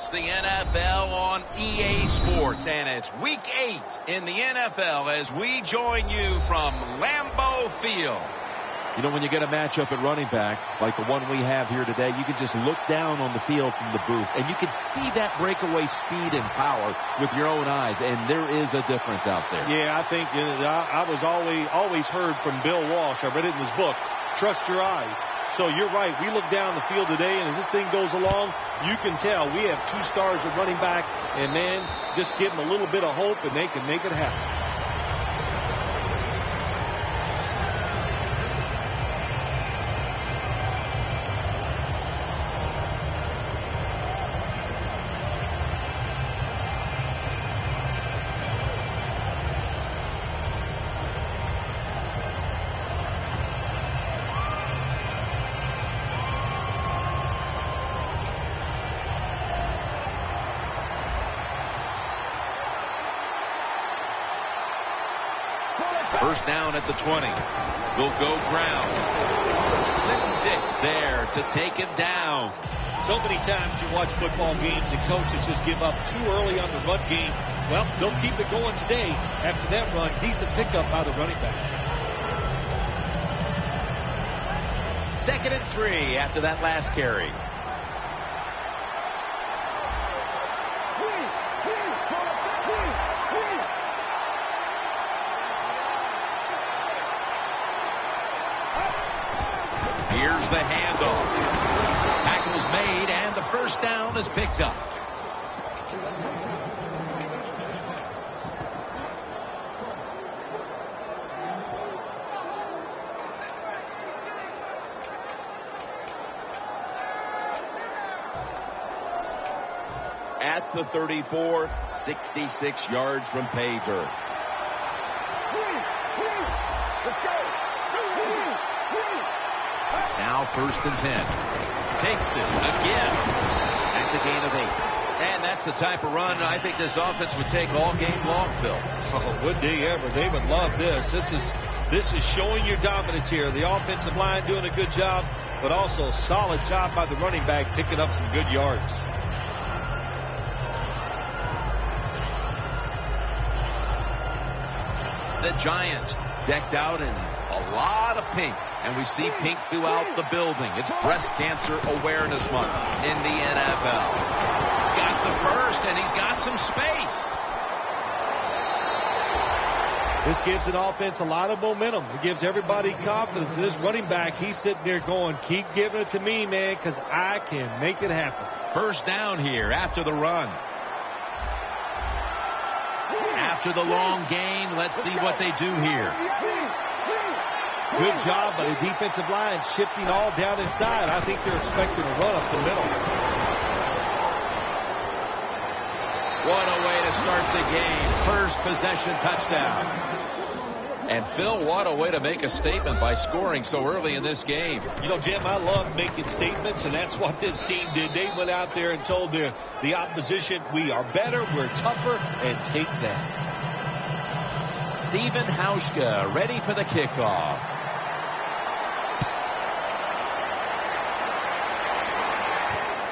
It's the NFL on EA Sports, and it's Week 8 in the NFL as we join you from Lambeau Field. You know, when you get a matchup at running back, like the one we have here today, you can just look down on the field from the booth, and you can see that breakaway speed and power with your own eyes, and there is a difference out there. Yeah, I think I was always heard from Bill Walsh. I read it in his book, Trust Your Eyes. So you're right. We look down the field today, and as this thing goes along, you can tell we have 2 stars at running back, and, man, just give them a little bit of hope, and they can make it happen. First down at the 20. Will go ground. Dix there to take him down. So many times you watch football games and coaches just give up too early on the run game. Well, they'll keep it going today. After that run, decent pickup by the running back. 2nd and 3 after that last carry. Here's the handoff. Tackle's made, and the first down is picked up. At the 34, 66 yards from pay dirt. Let's go. Now 1st and 10. Takes it again. That's a gain of 8. And that's the type of run I think this offense would take all game long, Phil. Oh, would they ever? They would love this. This is showing your dominance here. The offensive line doing a good job, but also a solid job by the running back picking up some good yards. The Giants decked out in a lot of pink, and we see pink throughout the building. It's Breast Cancer Awareness Month in the NFL. Got the first, and he's got some space. This gives an offense a lot of momentum. It gives everybody confidence. This running back, he's sitting there going, keep giving it to me, man, because I can make it happen. First down here after the run. After the long gain, let's see what they do here. Good job by the defensive line shifting all down inside. I think they're expecting a run up the middle. What a way to start the game. First possession touchdown. And Phil, what a way to make a statement by scoring so early in this game. You know, Jim, I love making statements, and that's what this team did. They went out there and told the opposition, we are better, we're tougher, and take that. Stephen Hauschka ready for the kickoff.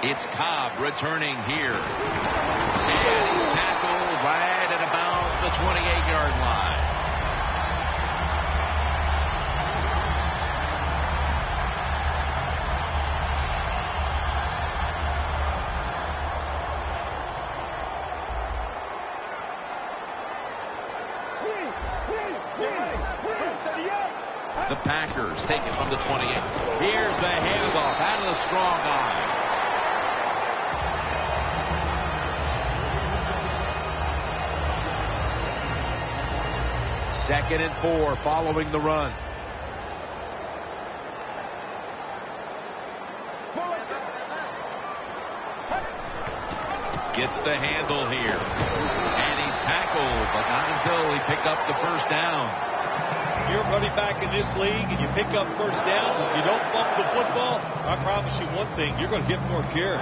It's Cobb returning here. And he's tackled right at about the 28-yard line. The Packers take it from the 28. Here's the handoff out of the strong arm. Second and 4 following the run. Gets the handle here. And he's tackled, but not until he picked up the first down. You're running back in this league and you pick up first downs. If you don't fumble the football, I promise you one thing, you're going to get more carries.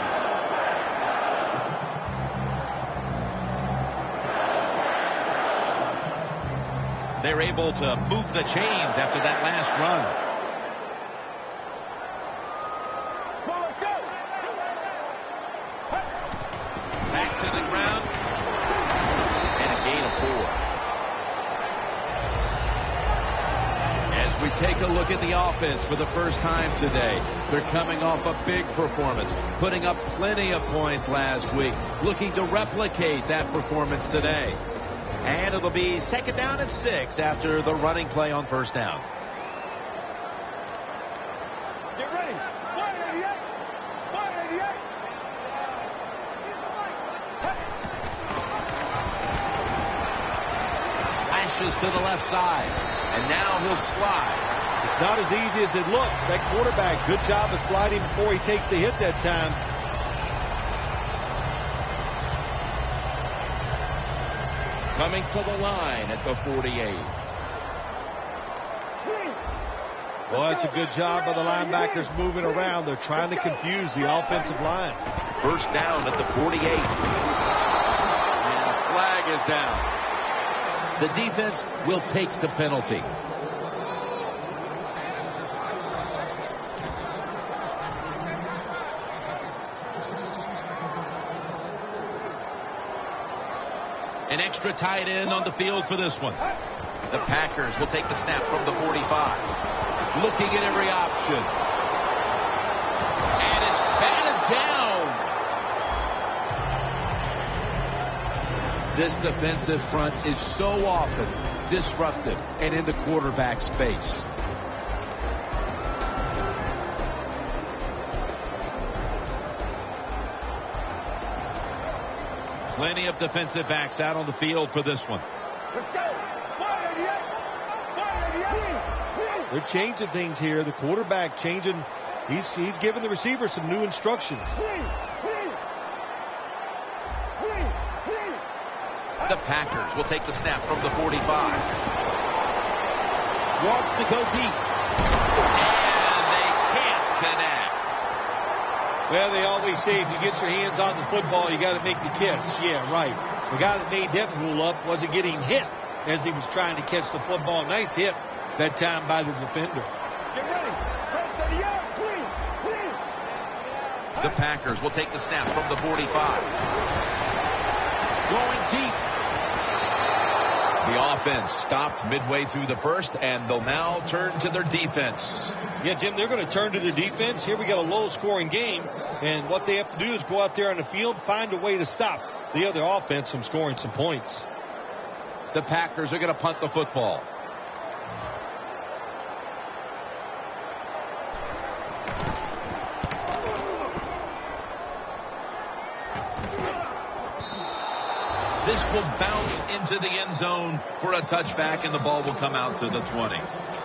They're able to move the chains after that last run. we take a look at the offense for the first time today, they're coming off a big performance, putting up plenty of points last week, looking to replicate that performance today. And it'll be 2nd down and 6 after the running play on 1st down. Get ready. 188. 188. Slashes to the left side, and now he'll slide. It's not as easy as it looks. That quarterback, good job of sliding before he takes the hit that time. Coming to the line at the 48. Well, that's a good job by the linebackers moving around. They're trying to confuse the offensive line. 1st down at the 48. And a flag is down. The defense will take the penalty. An extra tight end on the field for this one. The Packers will take the snap from the 45. Looking at every option. And it's batted down. This defensive front is so often disruptive and in the quarterback's face. Plenty of defensive backs out on the field for this one. Let's go. 188. 188. They're changing things here. The quarterback changing. He's giving the receiver some new instructions. The Packers will take the snap from the 45. Wants to go deep. And they can't connect. Well, they always say if you get your hands on the football, you got to make the catch. Yeah, right. The guy that made that rule up wasn't getting hit as he was trying to catch the football. Nice hit that time by the defender. Get ready. Press to the yard. Clean. The Packers will take the snap from the 45. Going deep. The offense stopped midway through the first, and they'll now turn to their defense. Yeah, Jim, they're going to turn to their defense. Here we got a low-scoring game, and what they have to do is go out there on the field, find a way to stop the other offense from scoring some points. The Packers are going to punt the football. This will bounce into the end zone for a touchback, and the ball will come out to the 20.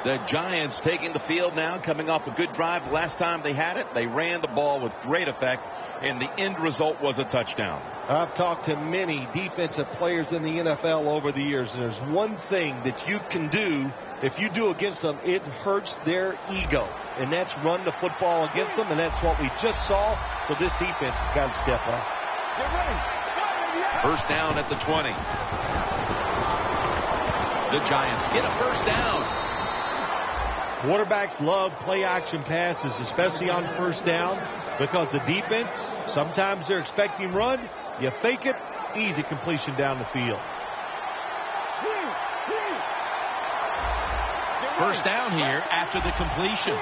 The Giants taking the field now, coming off a good drive. Last time they had it, they ran the ball with great effect, and the end result was a touchdown. I've talked to many defensive players in the NFL over the years, and there's one thing that you can do. If you do against them, it hurts their ego, and that's run the football against them, and that's what we just saw. So this defense has got to step up. Get ready. 1st down at the 20. The Giants get a 1st down. Quarterbacks love play-action passes, especially on 1st down, because the defense, sometimes they're expecting run. You fake it, easy completion down the field. 1st down here after the completion.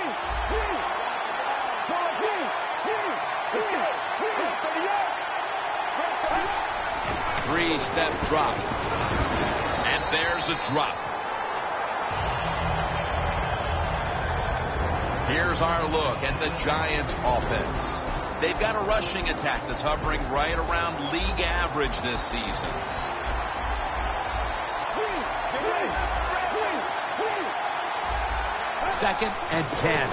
3-step drop. And there's a drop. Here's our look at the Giants offense. They've got a rushing attack that's hovering right around league average this season. 2nd and 10.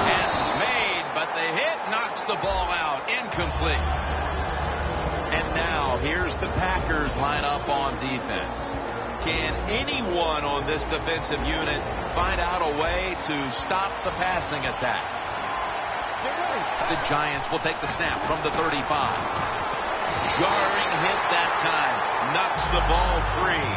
Pass is made, but the hit knocks the ball out. Incomplete. And now here's the Packers line up on defense. Can anyone on this defensive unit find out a way to stop the passing attack? The Giants will take the snap from the 35. Jarring hit that time. Knocks the ball free.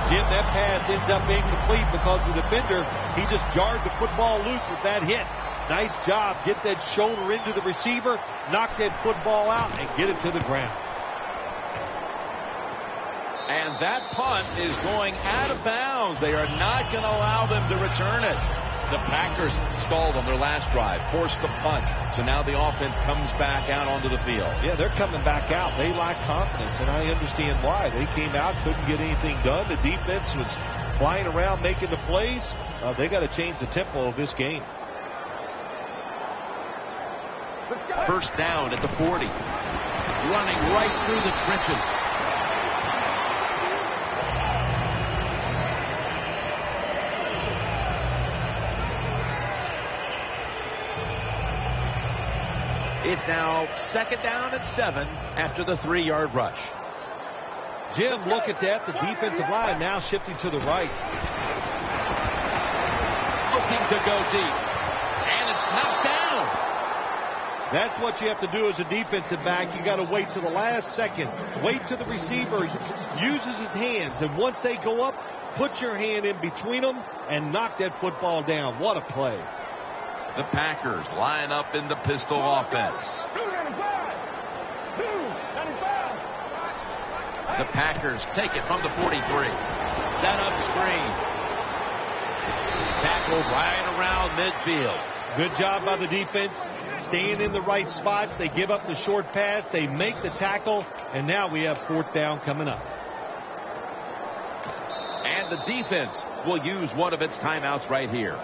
Jim, that pass ends up incomplete because the defender, he just jarred the football loose with that hit. Nice job. Get that shoulder into the receiver, knock that football out, and get it to the ground. And that punt is going out of bounds. They are not going to allow them to return it. The Packers stalled on their last drive, forced the punt. So now the offense comes back out onto the field. Yeah, they're coming back out. They lack confidence, and I understand why. They came out, couldn't get anything done. The defense was flying around making the plays. They got to change the tempo of this game. First down at the 40. Running right through the trenches. It's now second down at 7 after the 3-yard rush. Jim, look at that. The defensive line now shifting to the right. Looking to go deep. And it's knocked down. That's what you have to do as a defensive back. You got to wait to the last second. Wait till the receiver uses his hands. And once they go up, put your hand in between them and knock that football down. What a play. The Packers line up in the pistol offense. The Packers take it from the 43. Set up screen. Tackled right around midfield. Good job by the defense. Staying in the right spots. They give up the short pass. They make the tackle. And now we have fourth down coming up. And the defense will use one of its timeouts right here.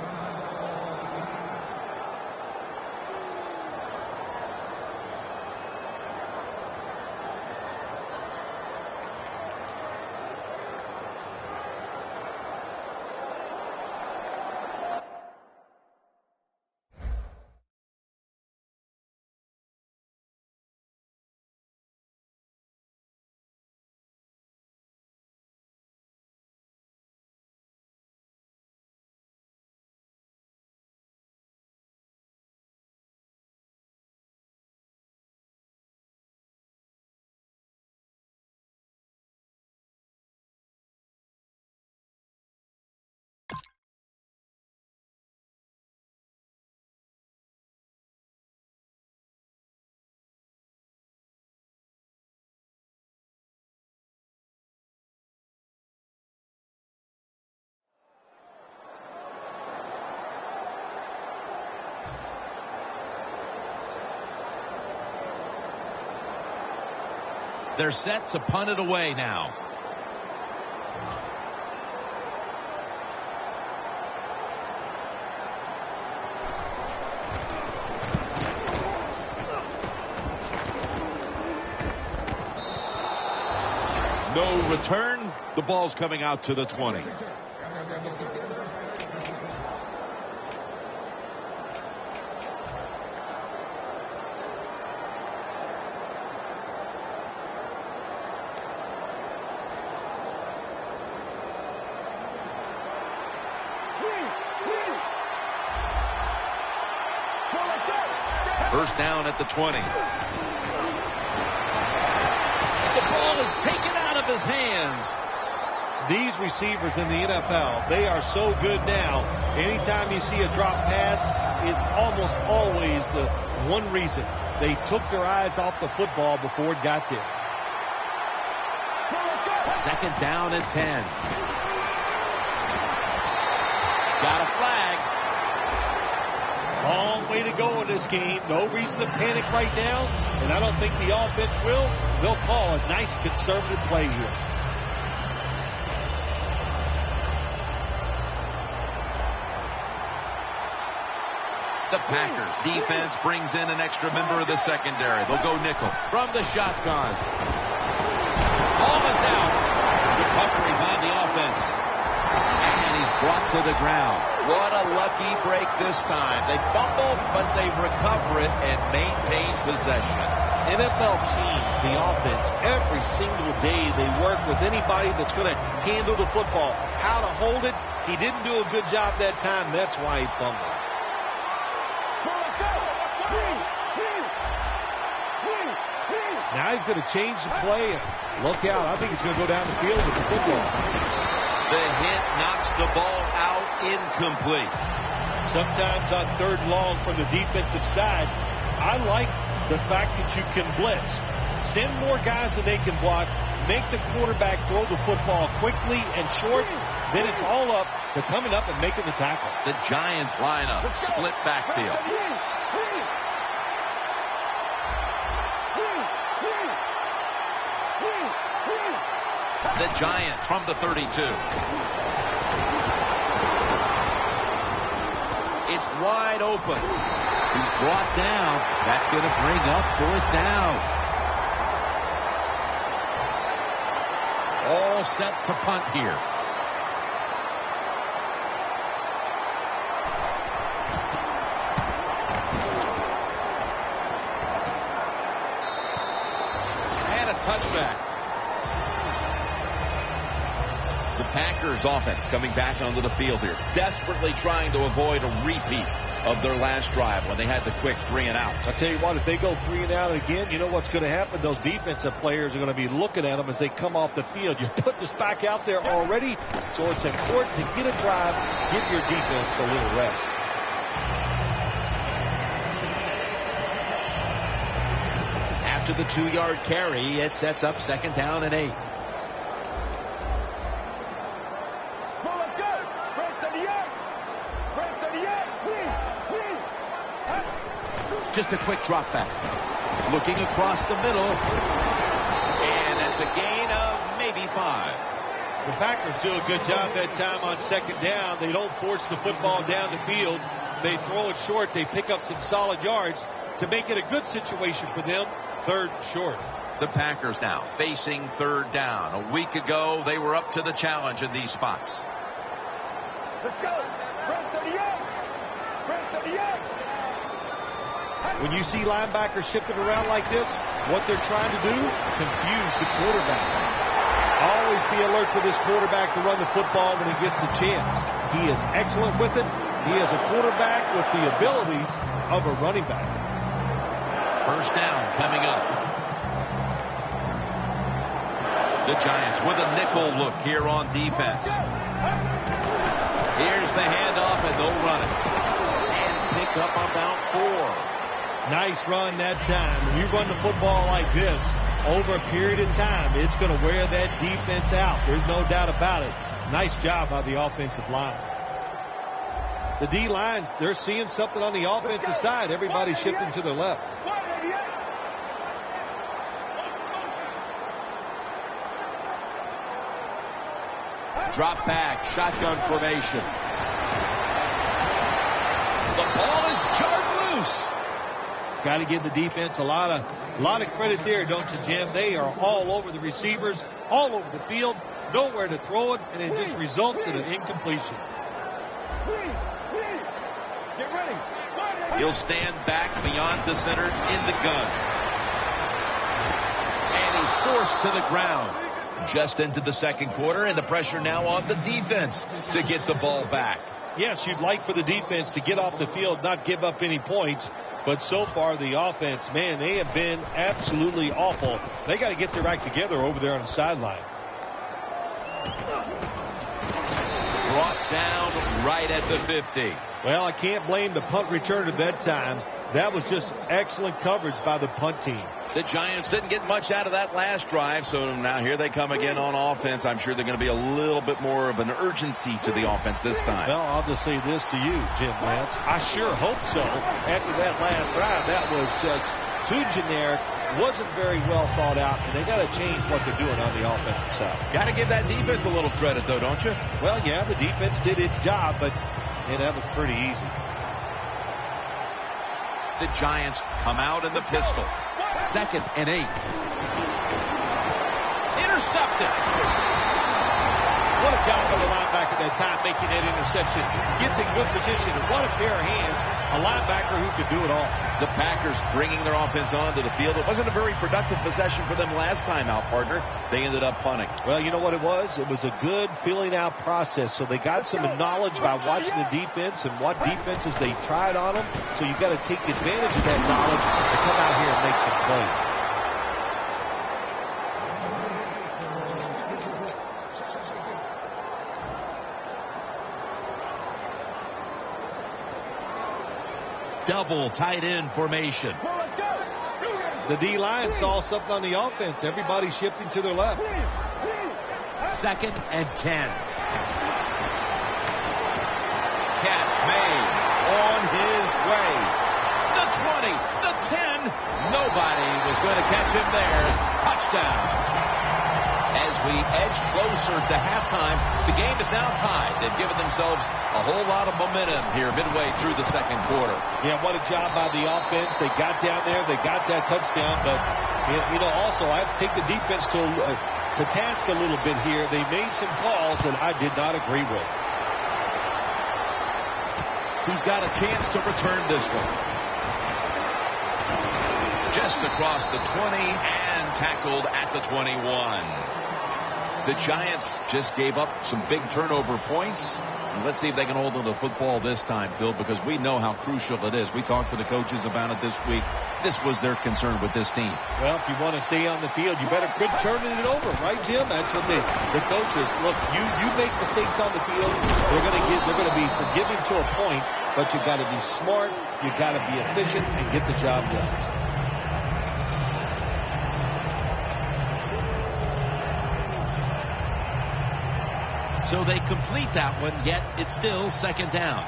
They're set to punt it away now. No return. The ball's coming out to the 20. First down at the 20. The ball is taken out of his hands. These receivers in the NFL, they are so good now. Anytime you see a drop pass, it's almost always the one reason. They took their eyes off the football before it got there. Second down at 10. Got a flag. Long way to go in this game. No reason to panic right now, and I don't think the offense will. They'll call a nice conservative play here. The Packers defense brings in an extra member of the secondary. They'll go nickel from the shotgun. Ball is out. Recovery by the offense. And he's brought to the ground. What a lucky break this time. They fumble, but they recover it and maintain possession. NFL teams, the offense, every single day they work with anybody that's going to handle the football. How to hold it. He didn't do a good job that time. That's why he fumbled. Now he's going to change the play. Look out. I think he's going to go down the field with the football. The hit knocks the ball out incomplete. Sometimes on third and long from the defensive side, I like the fact that you can blitz. Send more guys than they can block. make the quarterback throw the football quickly and short, then it's all up to coming up and making the tackle. The Giants line up, split backfield. The Giants from the 32. It's wide open. He's brought down. That's going to bring up 4th down. All set to punt here. And a touchback. The Packers offense coming back onto the field here, desperately trying to avoid a repeat of their last drive when they had the quick 3 and out. I'll tell you what, if they go 3 and out again, you know what's going to happen? Those defensive players are going to be looking at them as they come off the field. You're putting this back out there already, so it's important to get a drive, give your defense a little rest. After the 2-yard carry, it sets up 2nd down and 8. Just a quick drop back. Looking across the middle. And that's a gain of maybe 5. The Packers do a good job that time on 2nd down. They don't force the football down the field. They throw it short. They pick up some solid yards to make it a good situation for them. 3rd and short. The Packers now facing 3rd down. A week ago, they were up to the challenge in these spots. Let's go. Run 38. Run 38. When you see linebackers shifting around like this, what they're trying to do, confuse the quarterback. Always be alert for this quarterback to run the football when he gets the chance. He is excellent with it. He is a quarterback with the abilities of a running back. 1st down coming up. The Giants with a nickel look here on defense. Here's the handoff, and they'll run it. And pick up about 4. Nice run that time. When you run the football like this over a period of time, it's going to wear that defense out. There's no doubt about it. Nice job by the offensive line. The D-lines, they're seeing something on the offensive side. Everybody's shifting to their left. Drop back, shotgun formation. The ball is jarred loose. Got to give the defense a lot of credit there, don't you, Jim? They are all over the receivers, all over the field, nowhere to throw it, and it just results in an incompletion. Get ready. He'll stand back beyond the center in the gun. And he's forced to the ground. Just into the 2nd quarter, and the pressure now on the defense to get the ball back. Yes, you'd like for the defense to get off the field, not give up any points. But so far, the offense, man, they have been absolutely awful. They got to get their act together over there on the sideline. Brought down right at the 50. Well, I can't blame the punt return at that time. That was just excellent coverage by the punt team. The Giants didn't get much out of that last drive, so now here they come again on offense. I'm sure they're going to be a little bit more of an urgency to the offense this time. Well, I'll just say this to you, Jim Lance. I sure hope so. After that last drive, that was just too generic, wasn't very well thought out, and they got to change what they're doing on the offensive side. Got to give that defense a little credit, though, don't you? Well, yeah, the defense did its job, but that was pretty easy. The Giants come out in the pistol. 2nd and 8. Intercepted. What a job by the linebacker that time making that interception. Gets in good position. And what a pair of hands. A linebacker who could do it all. The Packers bringing their offense onto the field. It wasn't a very productive possession for them last time out, partner. They ended up punting. Well, you know what it was? It was a good filling out process. So they got some knowledge by watching the defense and what defenses they tried on them. So you've got to take advantage of that knowledge and come out here and make some plays. Double tight end formation. Well, let's go. The D-line saw something on the offense. Everybody's shifting to their left. 2nd and 10. Catch made on his way. The 20, the 10. Nobody was going to catch him there. Touchdown. As we edge closer to halftime, the game is now tied. They've given themselves a whole lot of momentum here midway through the second quarter. Yeah, what a job by the offense. They got down there. They got that touchdown. But, you know, also I have to take the defense to task a little bit here. They made some calls that I did not agree with. He's got a chance to return this one. Just across the 20 and tackled at the 21. The Giants just gave up some big turnover points. And let's see if they can hold on to the football this time, Phil, because we know how crucial it is. We talked to the coaches about it this week. This was their concern with this team. Well, if you want to stay on the field, you better quit turning it over, right, Jim? That's what the coaches look. You make mistakes on the field, they're going to be forgiving to a point, but you got to be smart, you got to be efficient, and get the job done. So they complete that one, yet it's still 2nd down.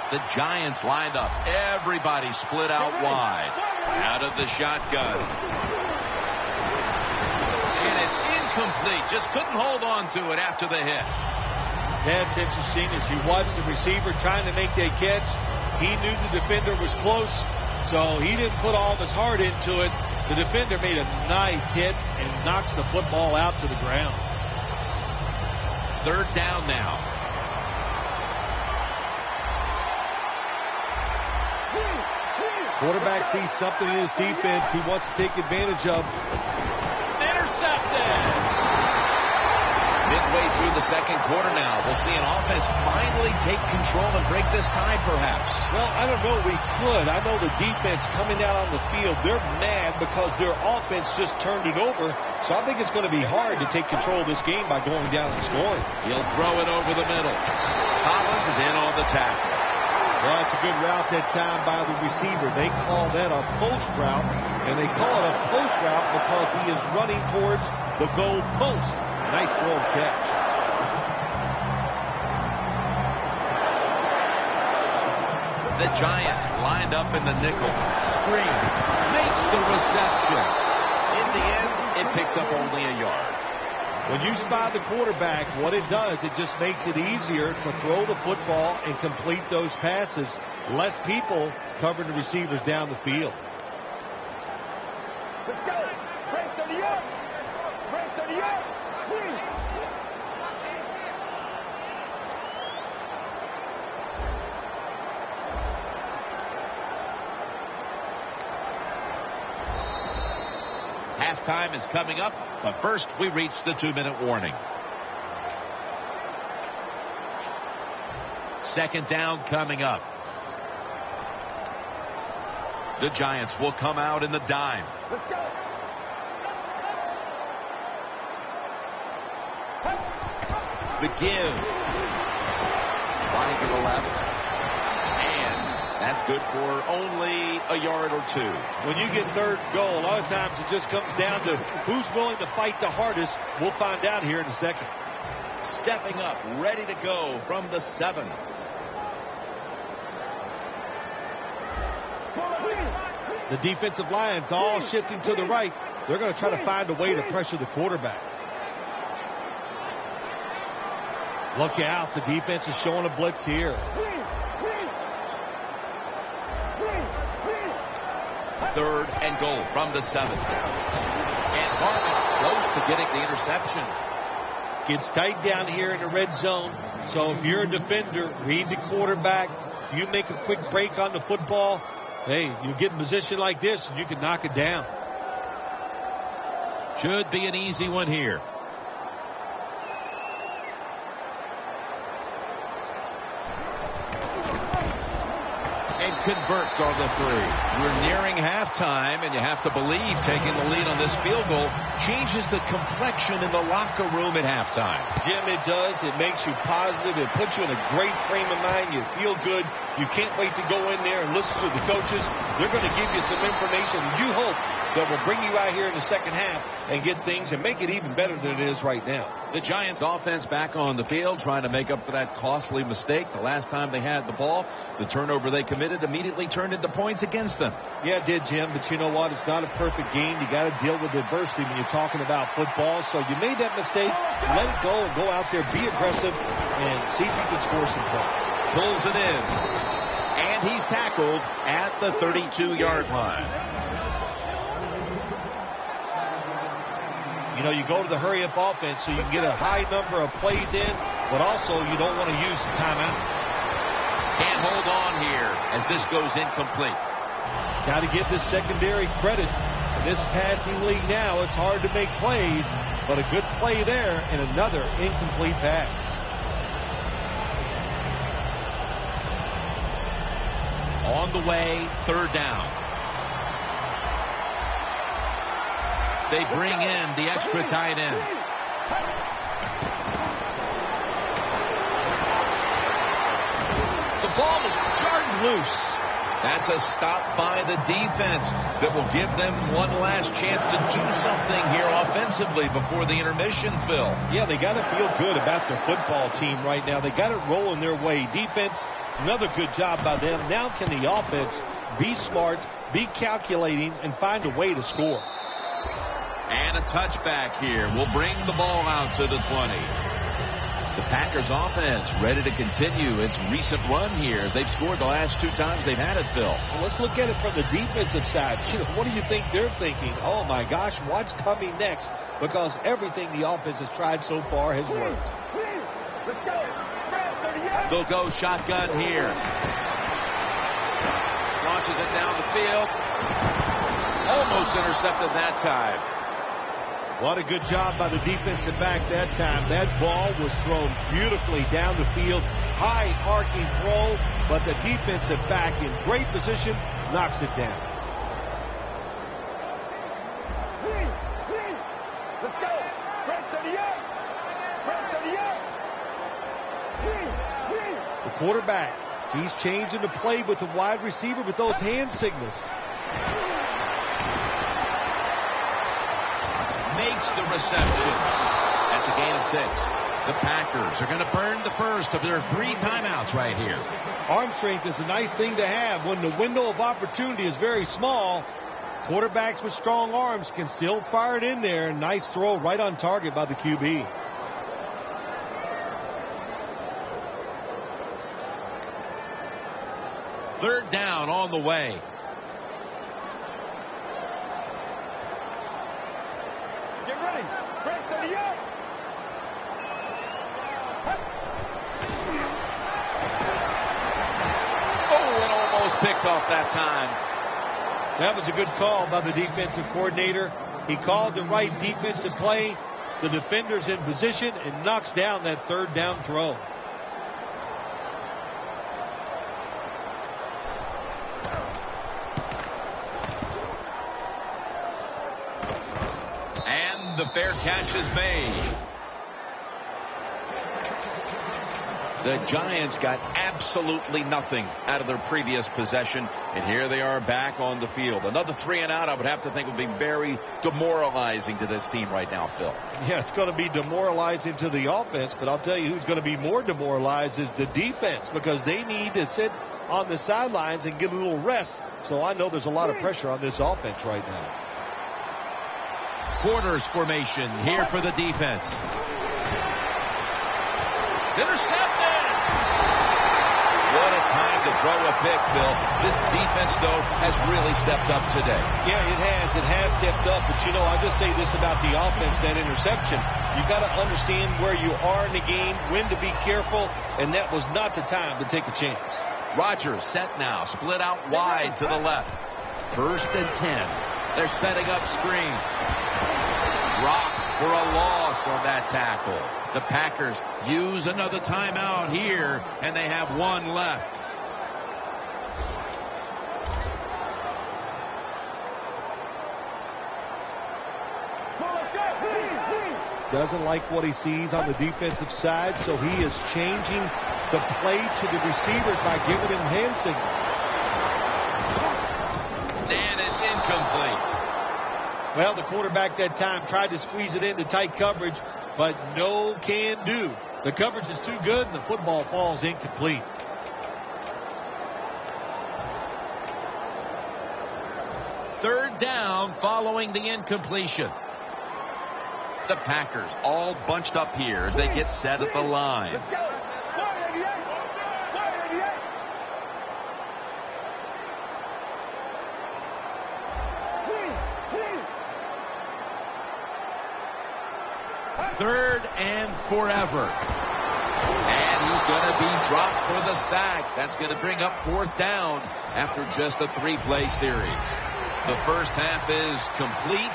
The Giants lined up. Everybody split out wide. Out of the shotgun. And it's incomplete. Just couldn't hold on to it after the hit. That's interesting. As you watch the receiver trying to make that catch, he knew the defender was close, so he didn't put all of his heart into it. The defender made a nice hit and knocks the football out to the ground. 3rd down now. Quarterback sees something in his defense he wants to take advantage of. Intercepted. Midway through the second quarter now, we'll see an offense finally take control and break this tie, perhaps. Well, I don't know. We could. I know the defense coming out on the field, they're mad because their offense just turned it over. So I think it's going to be hard to take control of this game by going down and scoring. He'll throw it over the middle. Collins is in on the tackle. Well, that's a good route that time by the receiver. They call that a post route, and they call it a post route because he is running towards the goal post. Nice throw and catch. The Giants lined up in the nickel. Screen. Makes the reception. In the end, it picks up only a yard. When you spy the quarterback, what it does, it just makes it easier to throw the football and complete those passes. Less people covering the receivers down the field. Let's go. Break 30 yards. Break 30 yards. Halftime is coming up, but first we reach the 2-minute warning. 2nd down coming up. The Giants will come out in the dime. Let's go. The give. Wide to the left. And that's good for only a yard or two. When you get 3rd goal, a lot of times it just comes down to who's willing to fight the hardest. We'll find out here in a second. Stepping up, ready to go from the 7. The defensive line's all shifting to the right. They're going to try to find a way to pressure the quarterback. Look out. The defense is showing a blitz here. 3rd and goal from the 7. And Harmon close to getting the interception. Gets tight down here in the red zone. So if you're a defender, read the quarterback. If you make a quick break on the football, hey, you get in a position like this and you can knock it down. Should be an easy one here. And converts on the three. We're nearing halftime, and you have to believe taking the lead on this field goal changes the complexion in the locker room at halftime. Jim, it does. It makes you positive. It puts you in a great frame of mind. You feel good. You can't wait to go in there and listen to the coaches. They're going to give you some information you hope that will bring you out here in the second half and get things and make it even better than it is right now. The Giants offense back on the field trying to make up for that costly mistake. The last time they had the ball, the turnover they committed immediately turned into points against them. Yeah, it did, Jim, but you know what? It's not a perfect game. You got to deal with adversity when you're talking about football. So you made that mistake. Let it go and go out there, be aggressive, and see if you can score some points. Pulls it in, and he's tackled at the 32-yard line. You know, you go to the hurry-up offense so you can get a high number of plays in, but also you don't want to use the timeout. Can't hold on here as this goes incomplete. Got to give this secondary credit. In this passing league now, it's hard to make plays, but a good play there and another incomplete pass. On the way, third down. They bring in the extra tight end. The ball is jarred loose. That's a stop by the defense that will give them one last chance to do something here offensively before the intermission, Phil. Yeah, they got to feel good about their football team right now. They got it rolling their way. Defense, another good job by them. Now can the offense be smart, be calculating, and find a way to score? And a touchback here will bring the ball out to the 20. The Packers offense ready to continue its recent run here as they've scored the last two times they've had it, Phil. Well, let's look at it from the defensive side. You know, what do you think they're thinking? Oh, my gosh, what's coming next? Because everything the offense has tried so far has worked. Let's go. They'll go shotgun here. Launches it down the field. Almost intercepted that time. What a good job by the defensive back that time. That ball was thrown beautifully down the field. High arcing throw, but the defensive back in great position knocks it down. Let's go. Break 38. Break 38. The quarterback, he's changing the play with the wide receiver with those hand signals. Makes the reception. That's a gain of 6. The Packers are going to burn the first of their 3 timeouts right here. Arm strength is a nice thing to have when the window of opportunity is very small. Quarterbacks with strong arms can still fire it in there. Nice throw right on target by the QB. Third down on the way. Get ready. Break 38. Oh, and almost picked off that time. That was a good call by the defensive coordinator. He called the right defensive play. The defender's in position and knocks down that third down throw. And the fair catch is made. The Giants got absolutely nothing out of their previous possession, and here they are back on the field. Another 3 and out, I would have to think, would be very demoralizing to this team right now, Phil. Yeah, it's going to be demoralizing to the offense, but I'll tell you who's going to be more demoralized is the defense, because they need to sit on the sidelines and get a little rest. So I know there's a lot of pressure on this offense right now. Quarters formation here for the defense. Intercepted! What a time to throw a pick, Phil. This defense, though, has really stepped up today. Yeah, it has. It has stepped up. But, you know, I'll just say this about the offense, that interception. You've got to understand where you are in the game, when to be careful, and that was not the time to take a chance. Rodgers set now, split out wide to the left. 1st and 10. They're setting up screen. Rock for a loss on that tackle. The Packers use another timeout here, and they have 1 left. doesn't like what he sees on the defensive side, so he is changing the play to the receivers by giving him hand signals. And it's incomplete. Well, the quarterback that time tried to squeeze it into tight coverage, but no can do. The coverage is too good, and the football falls incomplete. Third down following the incompletion. The Packers all bunched up here as they get set at the line. Let's go. 188. 188. Third and forever. And he's going to be dropped for the sack. That's going to bring up fourth down after just a 3-play series. The first half is complete.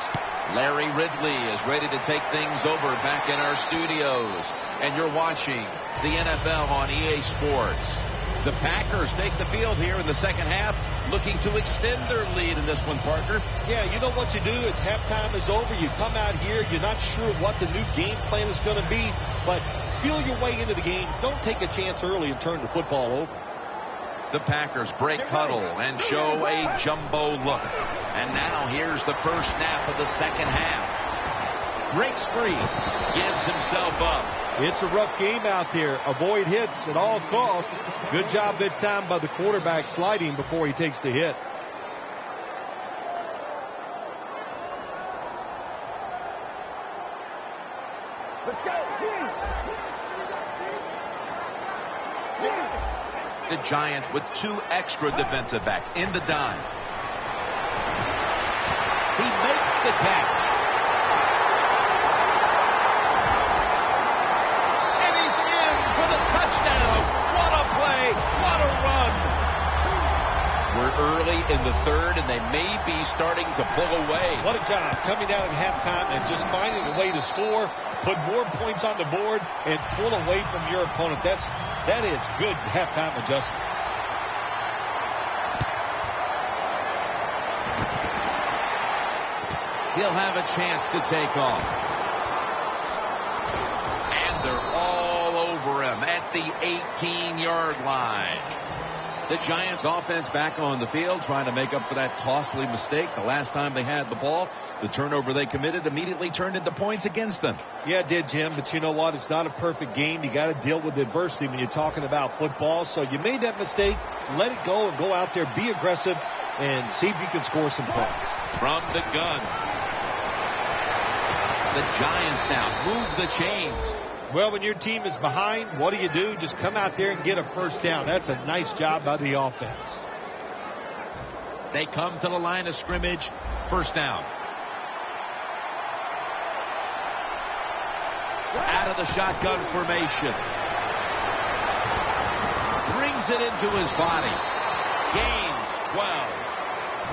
Larry Ridley is ready to take things over back in our studios. And you're watching the NFL on EA Sports. The Packers take the field here in the second half, looking to extend their lead in this one, partner. Yeah, you know what you do? It's halftime is over. You come out here. You're not sure what the new game plan is going to be, but feel your way into the game. Don't take a chance early and turn the football over. The Packers break huddle and show a jumbo look. And now here's the first snap of the second half. Breaks free. Gives himself up. It's a rough game out there. Avoid hits at all costs. Good job that time by the quarterback sliding before he takes the hit. Let's go. The Giants with 2 extra defensive backs in the dime. He makes the catch. And he's in for the touchdown. What a play. What a run. We're early in the third, and they may be starting to pull away. What a job coming out at halftime and just finding a way to score, put more points on the board, and pull away from your opponent. That is good halftime adjustments. He'll have a chance to take off. And they're all over him at the 18-yard line. The Giants offense back on the field trying to make up for that costly mistake. The last time they had the ball, the turnover they committed immediately turned into points against them. Yeah, it did, Jim, but you know what? It's not a perfect game. You got to deal with adversity when you're talking about football. So you made that mistake. Let it go and go out there, be aggressive, and see if you can score some points. From the gun. The Giants now move the chains. Well, when your team is behind, what do? Just come out there and get a first down. That's a nice job by the offense. They come to the line of scrimmage. First down. Out of the shotgun formation. Brings it into his body. Gains 12.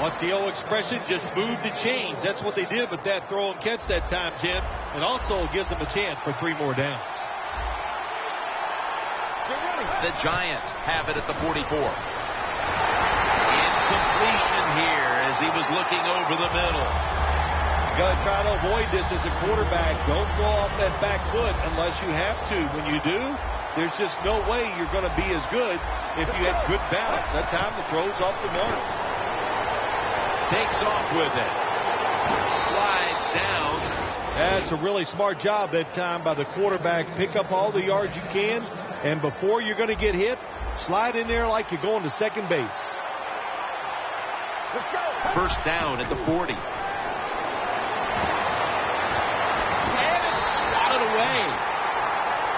What's the old expression? Just move the chains. That's what they did with that throw and catch that time, Jim. And also gives them a chance for 3 more downs. The Giants have it at the 44. Incompletion here as he was looking over the middle. You got to try to avoid this as a quarterback. Don't throw off that back foot unless you have to. When you do, there's just no way you're going to be as good if you had good balance. That time the throw's off the mark. Takes off with it. Slides down. That's a really smart job that time by the quarterback. Pick up all the yards you can, and before you're going to get hit, slide in there like you're going to second base. Let's go. First down at the 40. And it's swatted away.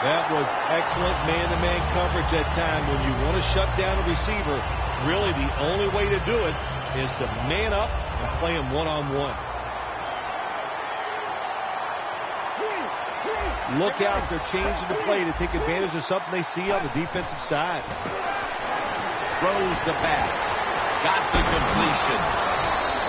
That was excellent man-to-man coverage that time. When you want to shut down a receiver, really the only way to do it is to man up and play him one-on-one. Look out, they're changing the play to take advantage of something they see on the defensive side. Throws the pass. Got the completion.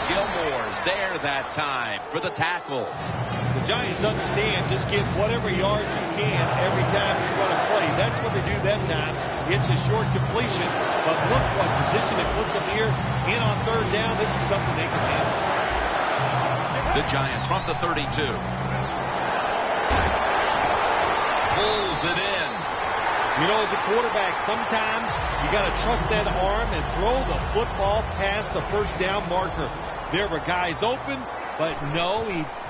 Gilmore's there that time for the tackle. The Giants understand just get whatever yards you can every time you run a play. That's what they do that time. It's a short completion, but look what position it puts them here. In on third down, this is something they can handle. The Giants from the 32. Pulls it in. You know, as a quarterback, sometimes you got to trust that arm and throw the football past the first down marker. There were guys open, but no,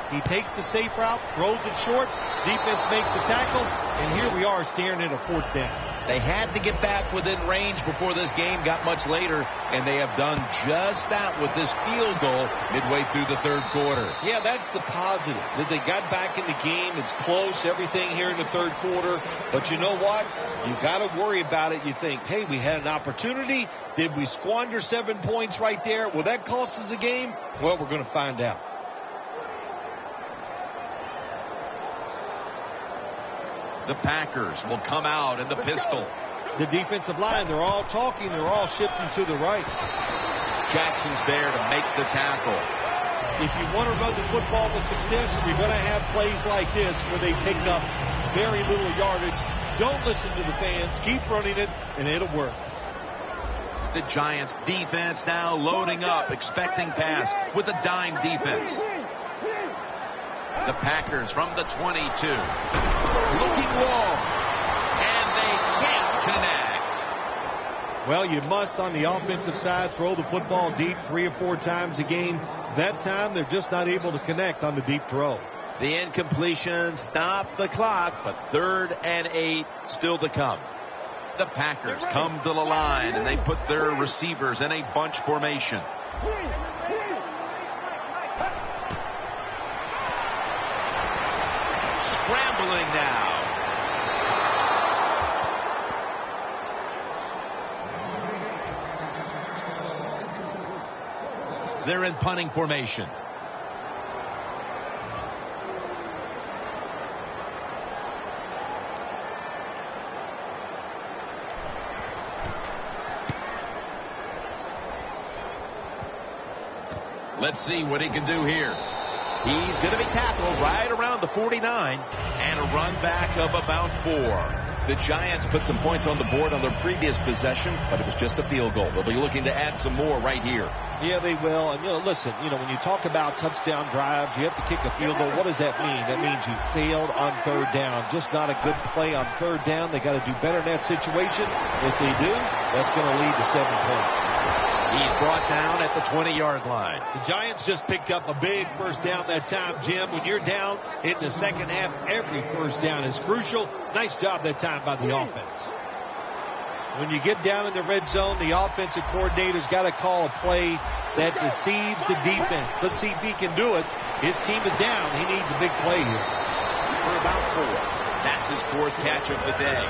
he takes the safe route, throws it short, defense makes the tackle, and here we are staring at a 4th down. They had to get back within range before this game got much later, and they have done just that with this field goal midway through the 3rd quarter. Yeah, that's the positive, that they got back in the game. It's close, everything here in the 3rd quarter. But you know what? You got to worry about it. You think, hey, we had an opportunity. Did we squander 7 points right there? Will that cost us a game? Well, we're going to find out. The Packers will come out in the pistol. The defensive line, they're all talking. They're all shifting to the right. Jackson's there to make the tackle. If you want to run the football with success, you're going to have plays like this where they pick up very little yardage. Don't listen to the fans. Keep running it, and it'll work. The Giants defense now loading up, expecting pass with a dime defense. The Packers from the 22. Looking long. And they can't connect. Well, you must, on the offensive side, throw the football deep 3 or 4 times a game. That time, they're just not able to connect on the deep throw. The incompletion stopped the clock, but 3rd and 8 still to come. The Packers come to the line, and they put their receivers in a bunch formation. Scrambling now. They're in punting formation. Let's see what he can do here. He's going to be tackled right around the 49. And a run back of about 4. The Giants put some points on the board on their previous possession, but it was just a field goal. They'll be looking to add some more right here. Yeah, they will. And, listen, when you talk about touchdown drives, you have to kick a field goal. What does that mean? That means you failed on 3rd down. Just not a good play on 3rd down. They got to do better in that situation. If they do, that's going to lead to 7 points. He's brought down at the 20-yard line. The Giants just picked up a big first down that time, Jim. When you're down in the second half, every first down is crucial. Nice job that time by the offense. When you get down in the red zone, the offensive coordinator's got to call a play that deceives the defense. Let's see if he can do it. His team is down. He needs a big play here. For about 4. That's his 4th catch of the day.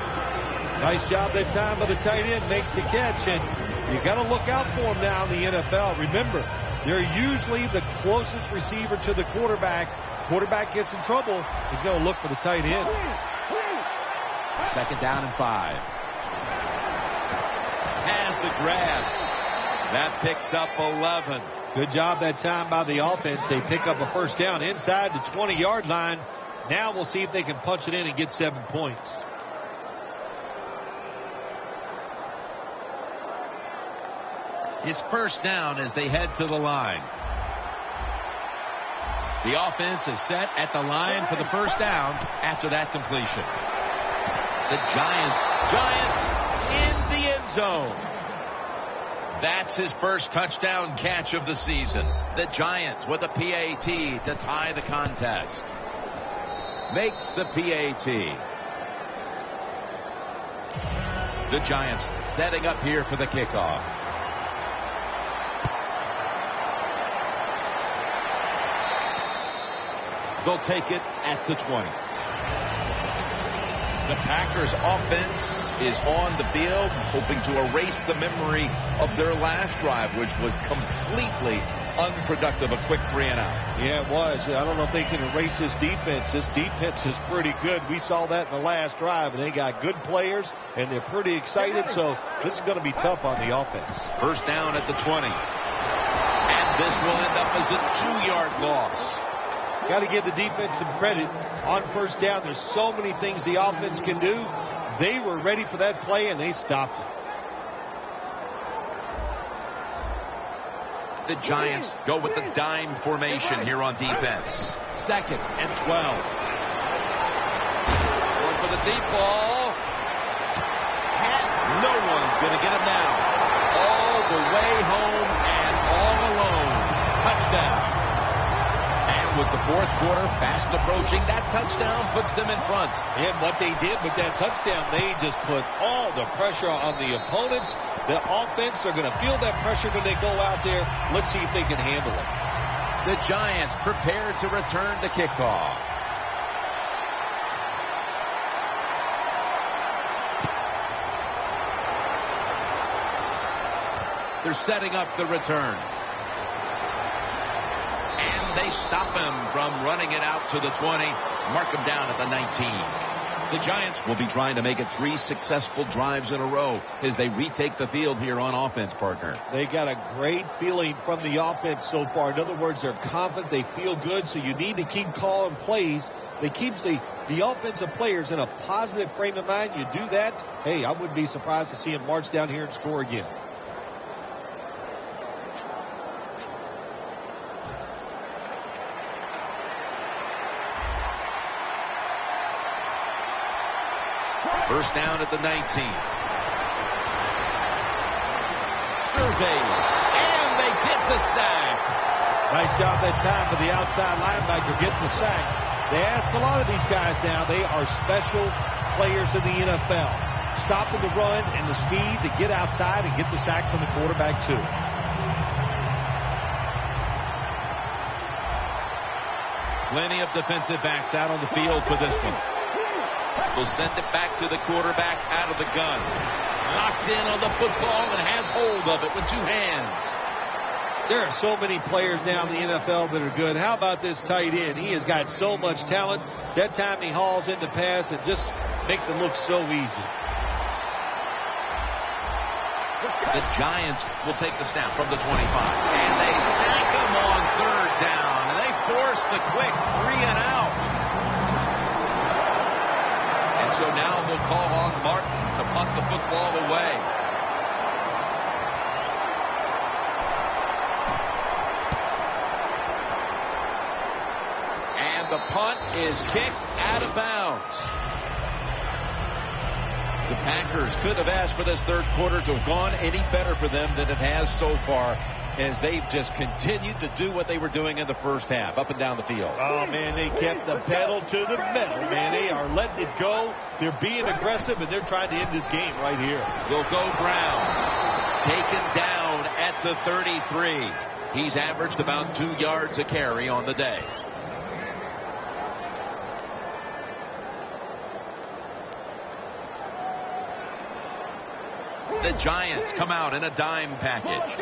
Nice job that time by the tight end. Makes the catch, and you got to look out for him now in the NFL. Remember, they're usually the closest receiver to the quarterback. Quarterback gets in trouble, he's going to look for the tight end. 2nd down and 5. Has the grab. That picks up 11. Good job that time by the offense. They pick up a first down inside the 20-yard line. Now we'll see if they can punch it in and get 7 points. It's first down as they head to the line. The offense is set at the line for the first down after that completion. The Giants in the end zone. That's his first touchdown catch of the season. The Giants with a PAT to tie the contest. Makes the PAT. The Giants setting up here for the kickoff. They'll take it at the 20. The Packers offense is on the field, hoping to erase the memory of their last drive, which was completely unproductive. A quick 3 and out. Yeah, it was. I don't know if they can erase this defense. This defense is pretty good. We saw that in the last drive, and they got good players, and they're pretty excited, so this is going to be tough on the offense. First down at the 20. And this will end up as a 2-yard loss. Got to give the defense some credit on first down. There's so many things the offense can do. They were ready for that play, and they stopped it. The Giants go with the dime formation here on defense. 2nd and 12. for the deep ball. No one's going to get him now. All the way home and all alone. Touchdown. And with the fourth quarter fast approaching, that touchdown puts them in front. And what they did with that touchdown, they just put all the pressure on the opponents. The offense, they're going to feel that pressure when they go out there. Let's see if they can handle it. The Giants prepared to return the kickoff. They're setting up the return. And they stop him from running it out to the 20. Mark him down at the 19. The Giants will be trying to make it 3 successful drives in a row as they retake the field here on offense, partner. They got a great feeling from the offense so far. In other words, they're confident. They feel good. So you need to keep calling plays. They keep the offensive players in a positive frame of mind. You do that, hey, I wouldn't be surprised to see them march down here and score again. First down at the 19. Surveys, and they get the sack. Nice job that time for the outside linebacker getting the sack. They ask a lot of these guys now. They are special players in the NFL. Stopping the run and the speed to get outside and get the sacks on the quarterback too. Plenty of defensive backs out on the field for this one. They'll send it back to the quarterback out of the gun. Locked in on the football and has hold of it with 2 hands. There are so many players now in the NFL that are good. How about this tight end? He has got so much talent. That time he hauls in the pass and just makes it look so easy. The Giants will take the snap from the 25. And they sack him on 3rd down. And they force the quick 3 and out. And so now they'll call on Martin to punt the football away. And the punt is kicked out of bounds. The Packers could have asked for this third quarter to have gone any better for them than it has so far, as they've just continued to do what they were doing in the first half, up and down the field. Oh, man, they kept the pedal to the metal, man. They are letting it go. They're being aggressive, and they're trying to end this game right here. Will go Brown. Taken down at the 33. He's averaged about 2 yards a carry on the day. The Giants come out in a dime package.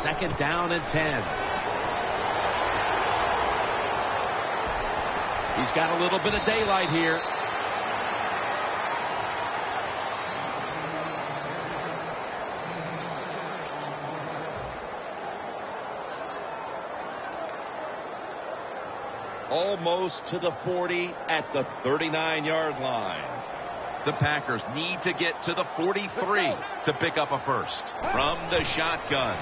Second down and 10. He's got a little bit of daylight here. Almost to the 40 at the 39-yard line. The Packers need to get to the 43 to pick up a first from the shotgun.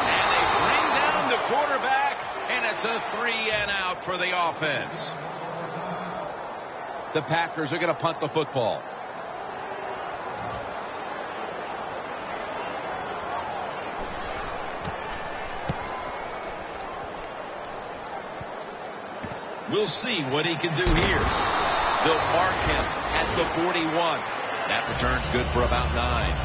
And they bring down the quarterback, and it's a 3 and out for the offense. The Packers are going to punt the football. We'll see what he can do here. They'll mark him at the 41. That return's good for about 9.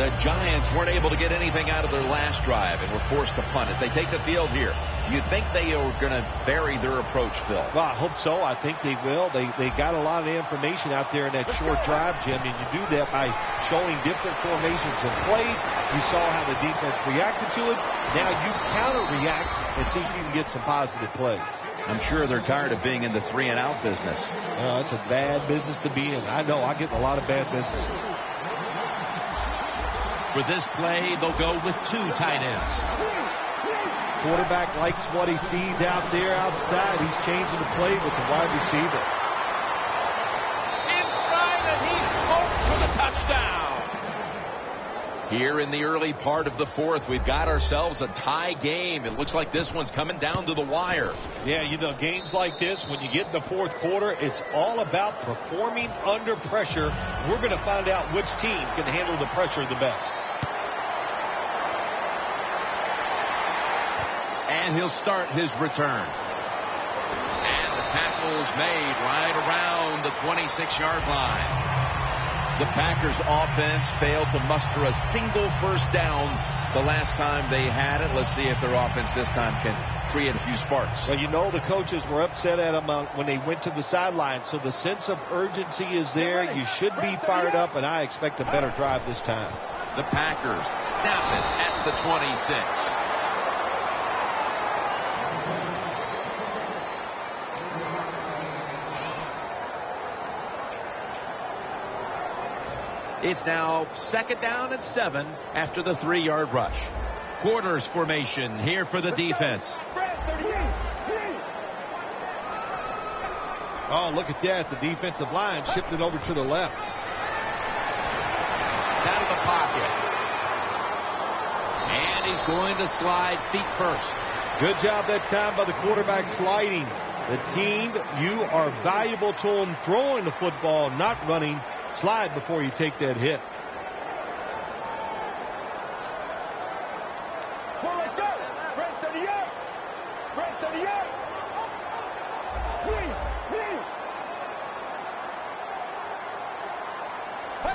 The Giants weren't able to get anything out of their last drive and were forced to punt as they take the field here. Do you think they are going to vary their approach, Phil? Well, I hope so. I think they will. They got a lot of information out there in that short drive, Jim, and you do that by showing different formations and plays. You saw how the defense reacted to it. Now you counter-react and see if you can get some positive plays. I'm sure they're tired of being in the 3 and out business. It's a bad business to be in. I know. I get in a lot of bad businesses. For this play, they'll go with 2 tight ends. Quarterback likes what he sees out there outside. He's changing the play with the wide receiver. Inside, and he's smoked for the touchdown. Here in the early part of the fourth, we've got ourselves a tie game. It looks like this one's coming down to the wire. Yeah, you know, games like this, when you get in the fourth quarter, it's all about performing under pressure. We're going to find out which team can handle the pressure the best. And he'll start his return. And the tackle's made right around the 26-yard line. The Packers offense failed to muster a single first down the last time they had it. Let's see if their offense this time can create a few sparks. Well, you know, the coaches were upset at them when they went to the sideline, so the sense of urgency is there. You should be fired up, and I expect a better drive this time. The Packers snap it at the 26. It's now 2nd down and 7 after the 3-yard rush. Quarters formation here for the defense. Oh, look at that. The defensive line shifted over to the left. Out of the pocket. And he's going to slide feet first. Good job that time by the quarterback sliding. The team, you are valuable to them throwing the football, not running. Slide before you take that hit.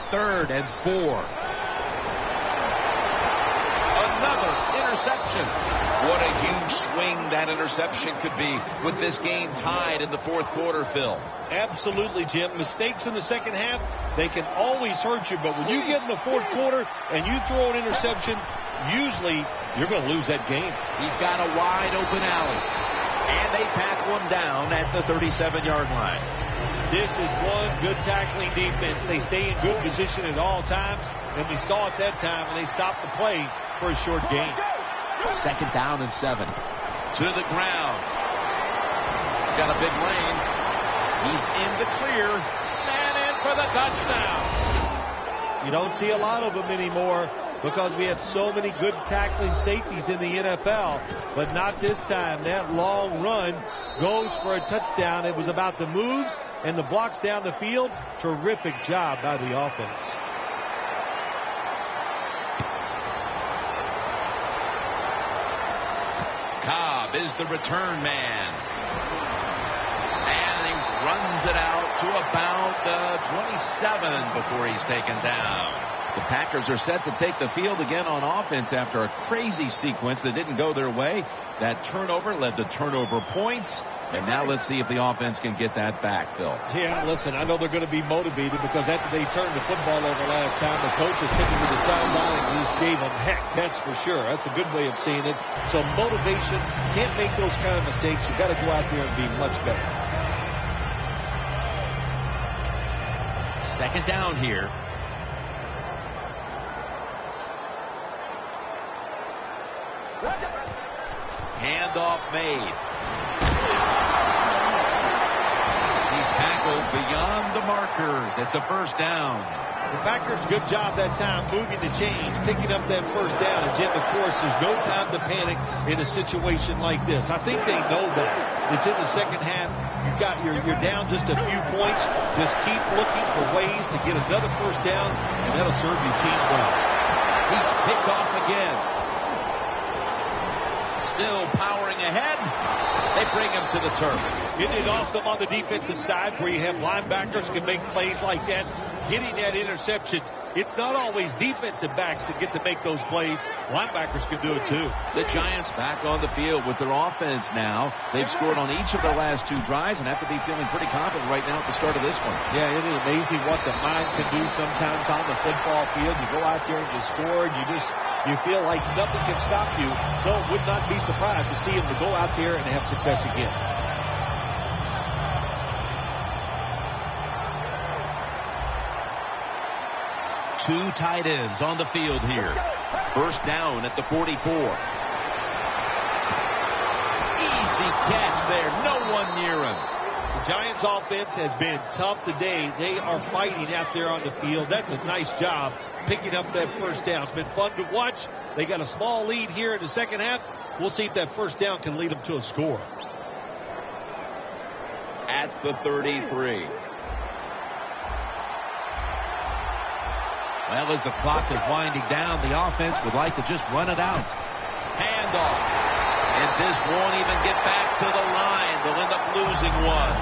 Third and 4. Another interception. What a huge swing that interception could be with this game tied in the fourth quarter, Phil. Absolutely, Jim. Mistakes in the second half, they can always hurt you. But when you get in the fourth quarter and you throw an interception, usually you're going to lose that game. He's got a wide open alley. And they tackle him down at the 37-yard line. This is one good tackling defense. They stay in good position at all times. And we saw it that time when they stopped the play for a short gain. 2nd down and 7. To the ground. Got a big lane. He's in the clear. And in for the touchdown. You don't see a lot of them anymore because we have so many good tackling safeties in the NFL. But not this time. That long run goes for a touchdown. It was about the moves and the blocks down the field. Terrific job by the offense. Cobb is the return man. And he runs it out to about 27 before he's taken down. The Packers are set to take the field again on offense after a crazy sequence that didn't go their way. That turnover led to turnover points. And now let's see if the offense can get that back, Phil. Yeah, listen, I know they're going to be motivated because after they turned the football over last time, the coach took him to the sideline and just gave them heck. That's for sure. That's a good way of seeing it. So motivation, can't make those kind of mistakes. You've got to go out there and be much better. 2nd down here. Handoff made. He's tackled beyond the markers. It's a first down. The Packers, good job that time moving the chains, picking up that first down. And Jim, of course, there's no time to panic in a situation like this. I think they know that. It's in the second half. You're down just a few points. Just keep looking for ways to get another first down, and that'll serve your team well. He's picked off again. Still powering ahead. They bring him to the turf. Isn't it awesome on the defensive side where you have linebackers can make plays like that? Getting that interception, it's not always defensive backs that get to make those plays. Linebackers can do it too. The Giants back on the field with their offense now. They've scored on each of their last 2 drives and have to be feeling pretty confident right now at the start of this one. Yeah, it is amazing what the mind can do sometimes on the football field. You go out there and you score and you feel like nothing can stop you. So would not be surprised to see him to go out there and have success again. Two tight ends on the field here. First down at the 44. Easy catch there. No one near him. Giants offense has been tough today. They are fighting out there on the field. That's a nice job picking up that first down. It's been fun to watch. They got a small lead here in the second half. We'll see if that first down can lead them to a score. At the 33. Well, as the clock is winding down, the offense would like to just run it out. Handoff. And this won't even get back to the line. They'll end up losing one.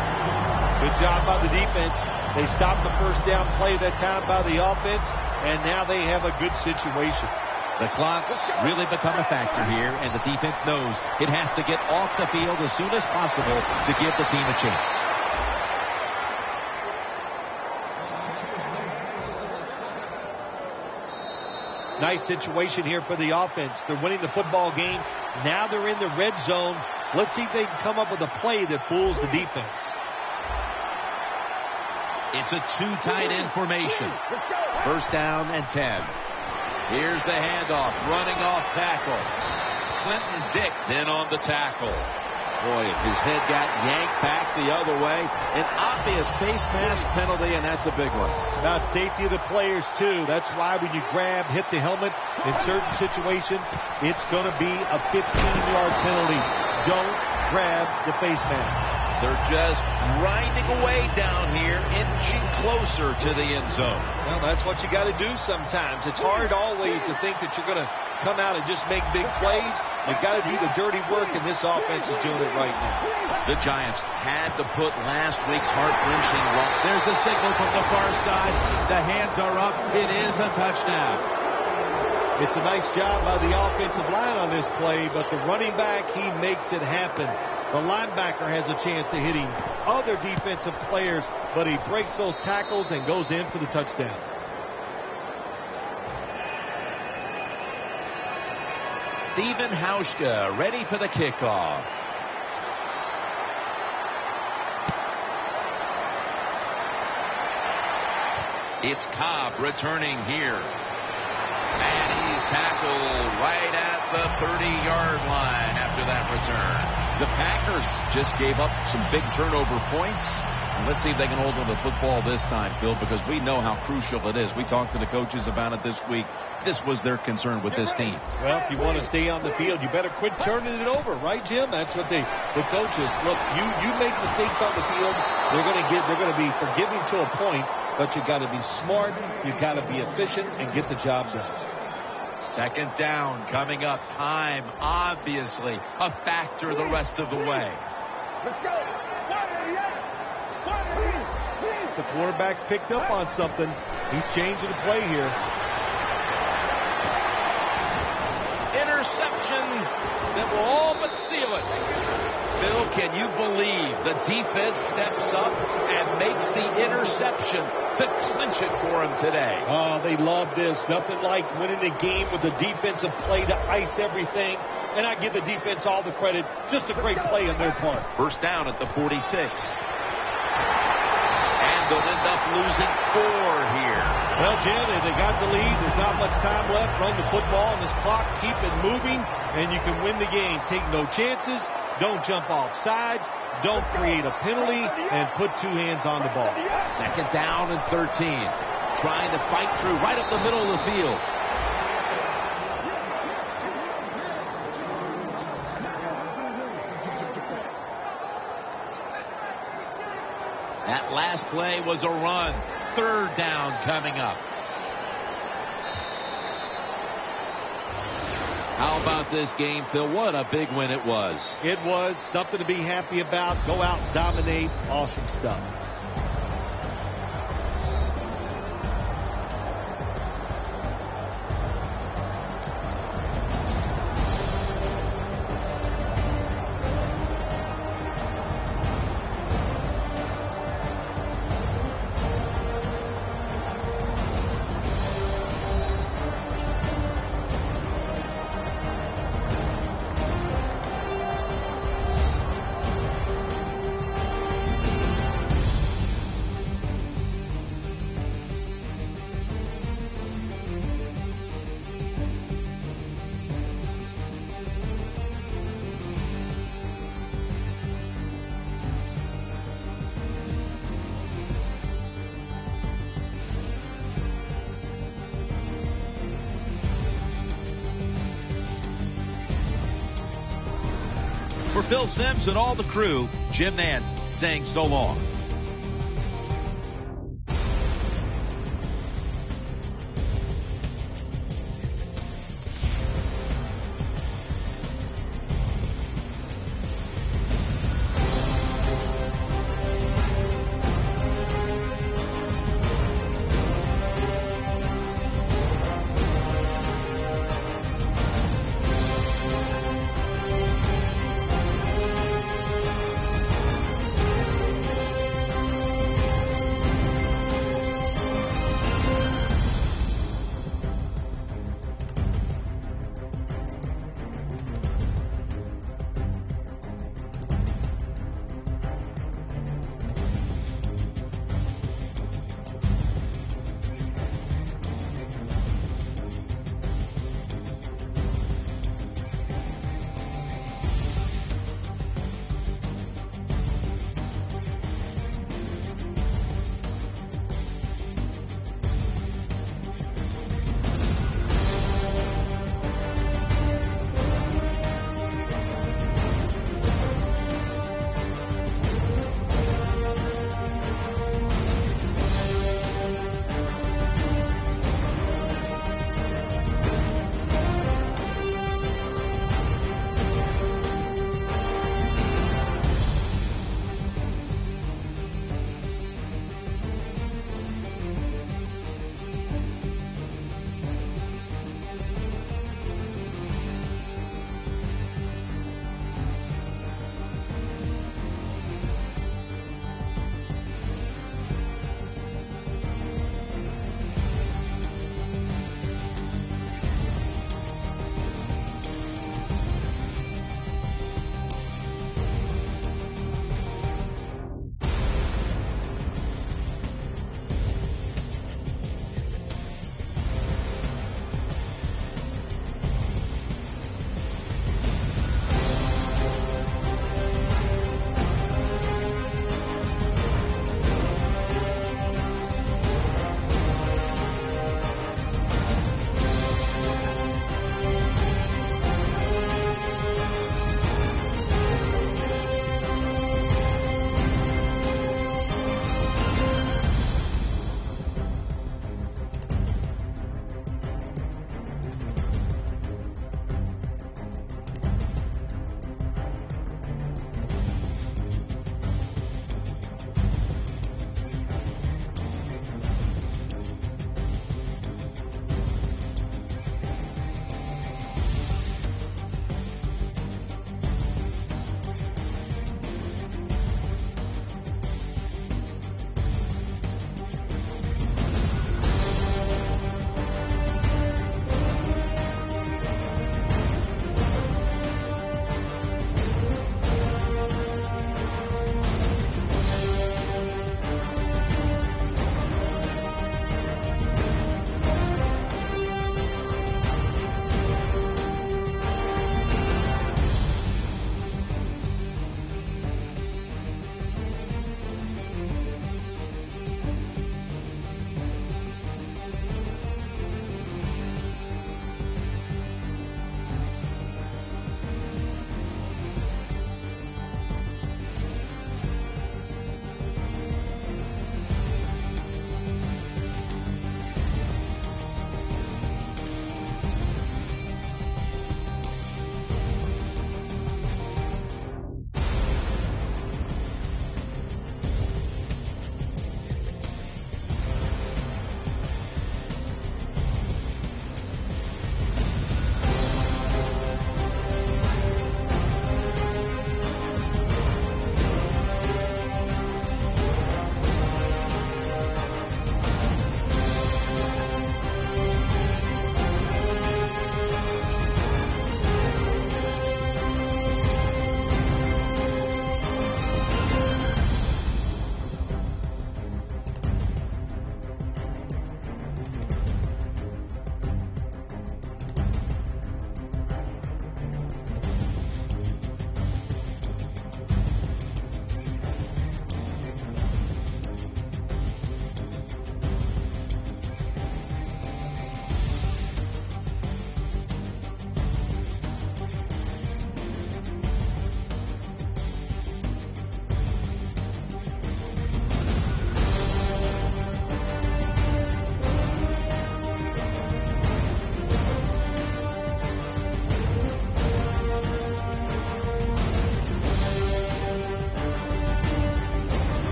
Good job by the defense. They stopped the first down play that time by the offense, and now they have a good situation. The clock's really become a factor here, and the defense knows it has to get off the field as soon as possible to give the team a chance. Nice situation here for the offense. They're winning the football game. Now they're in the red zone. Let's see if they can come up with a play that fools the defense. It's a two tight end formation. First down and 10. Here's the handoff, running off tackle. Clinton Dix in on the tackle. Boy, his head got yanked back the other way. An obvious face mask penalty, and that's a big one. It's about safety of the players, too. That's why when you grab, hit the helmet, in certain situations, it's going to be a 15-yard penalty. Don't grab the face mask. They're just grinding away down here, inching closer to the end zone. Well, that's what you got to do sometimes. It's hard always to think that you're going to come out and just make big plays. You've got to do the dirty work, and this offense is doing it right now. The Giants had to put last week's heart-wrenching run. There's the signal from the far side. The hands are up. It is a touchdown. It's a nice job by the offensive line on this play, but the running back, he makes it happen. The linebacker has a chance to hit him. Other defensive players, but he breaks those tackles and goes in for the touchdown. Stephen Hauschka ready for the kickoff. It's Cobb returning here. And he's tackled right at the 30-yard line after that return. The Packers just gave up some big turnover points. And let's see if they can hold on to the football this time, Phil, because we know how crucial it is. We talked to the coaches about it this week. This was their concern with this team. Well, if you want to stay on the field, you better quit turning it over, right, Jim? That's what the coaches look. You make mistakes on the field, they're going to be forgiving to a point, but you got to be smart, you got to be efficient, and get the job done. Second down coming up. Time, obviously, a factor the rest of the way. Let's go. The quarterback's picked up on something. He's changing the play here. Interception that will all but seal it. Phil, can you believe the defense steps up and makes the interception to clinch it for him today? Oh, they love this. Nothing like winning a game with a defensive play to ice everything. And I give the defense all the credit. Just a great play on their part. First down at the 46. And they'll end up losing 4 here. Well, Jim, they got the lead. There's not much time left. Run the football on this clock. Keep it moving, and you can win the game. Take no chances. Don't jump off sides. Don't create a penalty, and put 2 hands on the ball. Second down and 13. Trying to fight through right up the middle of the field. That last play was a run. Third down coming up. How about this game, Phil? What a big win it was. It was something to be happy about. Go out and dominate. Awesome stuff. Phil Simms and all the crew, Jim Nance saying so long.